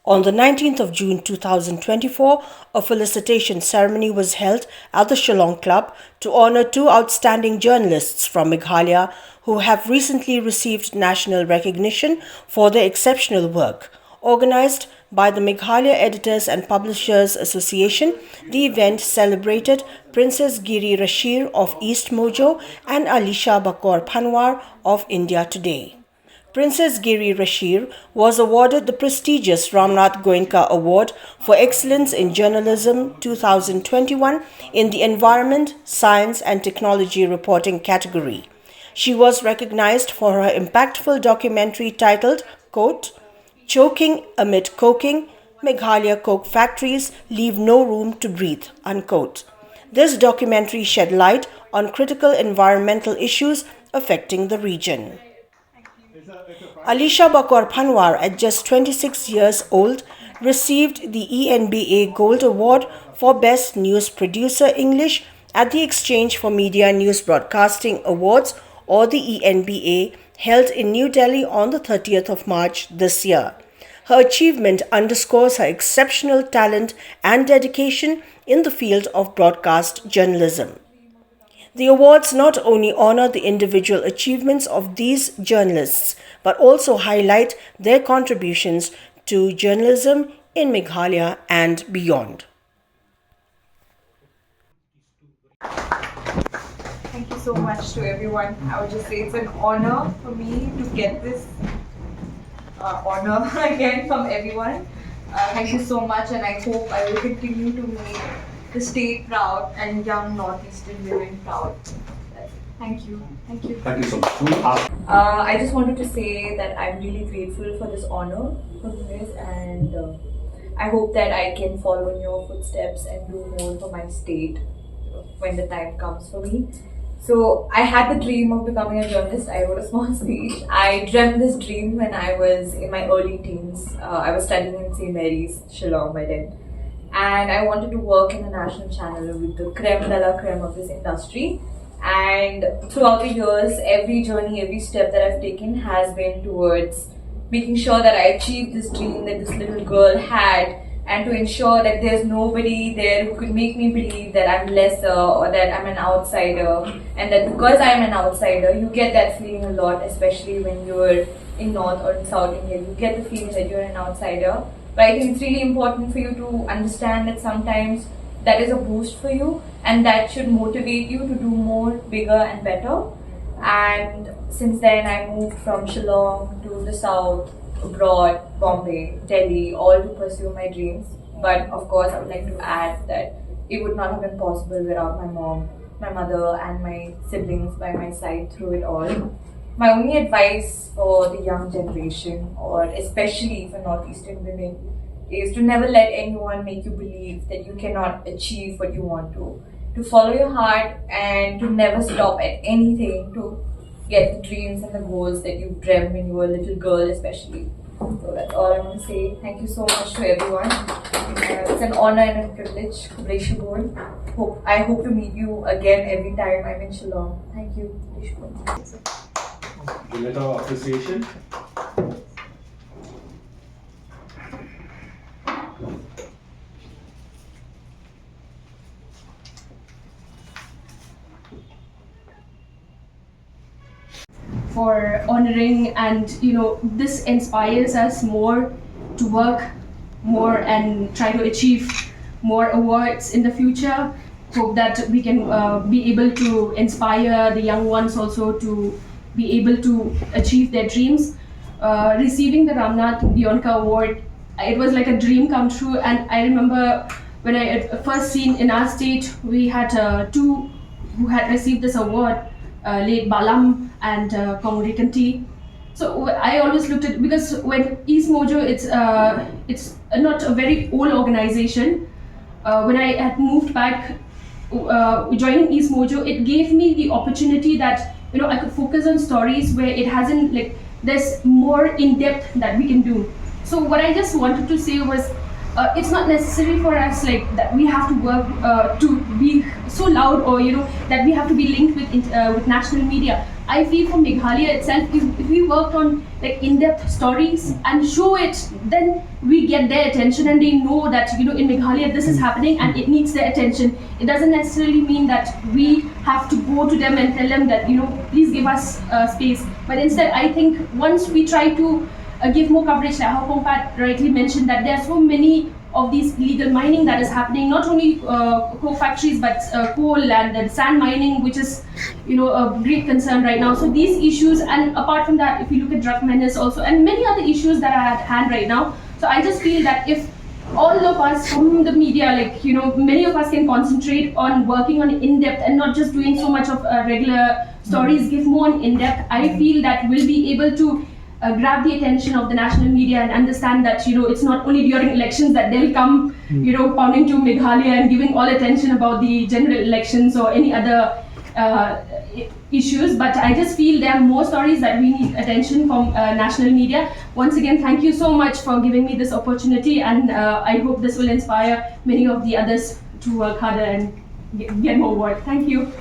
On the 19th of June 2024, a felicitation ceremony was held at the Shillong Club to honor two outstanding journalists from Meghalaya who have recently received national recognition for their exceptional work. Organized by the Meghalaya Editors and Publishers Association, the event celebrated Princess Giri Rashir of EastMojo and Alicia Bakor Phanwar of India Today. Princess Giri Rashir was awarded the prestigious Ramnath Goenka Award for Excellence in Journalism 2021 in the Environment, Science and Technology Reporting category. She was recognized for her impactful documentary titled, quote, "Choking Amid Coking, Meghalaya Coke Factories Leave No Room to Breathe," unquote. This documentary shed light on critical environmental issues affecting the region. Alicia Bakor Phanwar, at just 26 years old, received the ENBA Gold Award for Best News Producer English at the Exchange for Media News Broadcasting Awards, or the ENBA, held in New Delhi on the 30th of March this year. Her achievement underscores her exceptional talent and dedication in the field of broadcast journalism. The awards not only honor the individual achievements of these journalists, but also highlight their contributions to journalism in Meghalaya and beyond. Thank you so much to everyone. I would just say it's an honor for me to get this honor again from everyone. Thank you so much, and I hope I will continue to make the state proud and young northeastern women proud. Thank you. Thank you. Thank you so much. I just wanted to say that I'm really grateful for this honor from you guys, and I hope that I can follow in your footsteps and do more for my state when the time comes for me. So I had the dream of becoming a journalist. I wrote a small speech. I dreamt this dream when I was in my early teens. I was studying in St. Mary's, Shillong by then. And I wanted to work in a national channel with the creme de la creme of this industry. And throughout the years, every journey, every step that I've taken has been towards making sure that I achieved this dream that this little girl had, and to ensure that there's nobody there who could make me believe that I'm lesser or that I'm an outsider. And that because I'm an outsider, you get that feeling a lot, especially when you're in North or in South India. You get the feeling that you're an outsider. But I think it's really important for you to understand that sometimes that is a boost for you, and that should motivate you to do more, bigger and better. And since then, I moved from Shillong to the south, abroad, Bombay, Delhi, all to pursue my dreams. But of course, I would like to add that it would not have been possible without my mom, my mother and my siblings by my side through it all. My only advice for the young generation, or especially for Northeastern women, is to never let anyone make you believe that you cannot achieve what you want to follow your heart and to never stop at anything to get the dreams and the goals that you dreamt when you were a little girl especially. So that's all I want to say. Thank you so much to everyone. It's an honor and a privilege. I hope to meet you again every time I'm in Shillong. Thank you. The letter of appreciation. For honoring, and this inspires us more to work more and try to achieve more awards in the future. Hope that we can be able to inspire the young ones also to be able to achieve their dreams. Receiving the Ramnath Goenka Award, it was like a dream come true. And I remember when I had first seen in our state, we had two who had received this award, late Balam and Kongri Kanti. So I always looked at, because when EastMojo, it's not a very old organization. When I had moved back, joining EastMojo, it gave me the opportunity that I could focus on stories where it hasn't, like, there's more in depth that we can do. So what I just wanted to say was, it's not necessary for us like that we have to work to be so loud, or that we have to be linked with national media. I feel for Meghalaya itself, if we worked on like in-depth stories and show it, then we get their attention and they know that in Meghalaya this is happening and it needs their attention. It doesn't necessarily mean that we have to go to them and tell them that please give us space. But instead, I think once we try to give more coverage, like how Pompat rightly mentioned, that there are so many of these illegal mining that is happening, not only coal factories but coal and sand mining, which is a great concern right now. So these issues, and apart from that, if you look at drug menace also, and many other issues that are at hand right now. So I just feel that if all of us from the media, many of us can concentrate on working on in-depth and not just doing so much of regular stories, give more on in-depth, I feel that we'll be able to grab the attention of the national media and understand that it's not only during elections that they'll come pounding to Meghalaya and giving all attention about the general elections or any other issues. But I just feel there are more stories that we need attention from national media. Once again, thank you so much for giving me this opportunity, and I hope this will inspire many of the others to work harder and get more work. Thank you.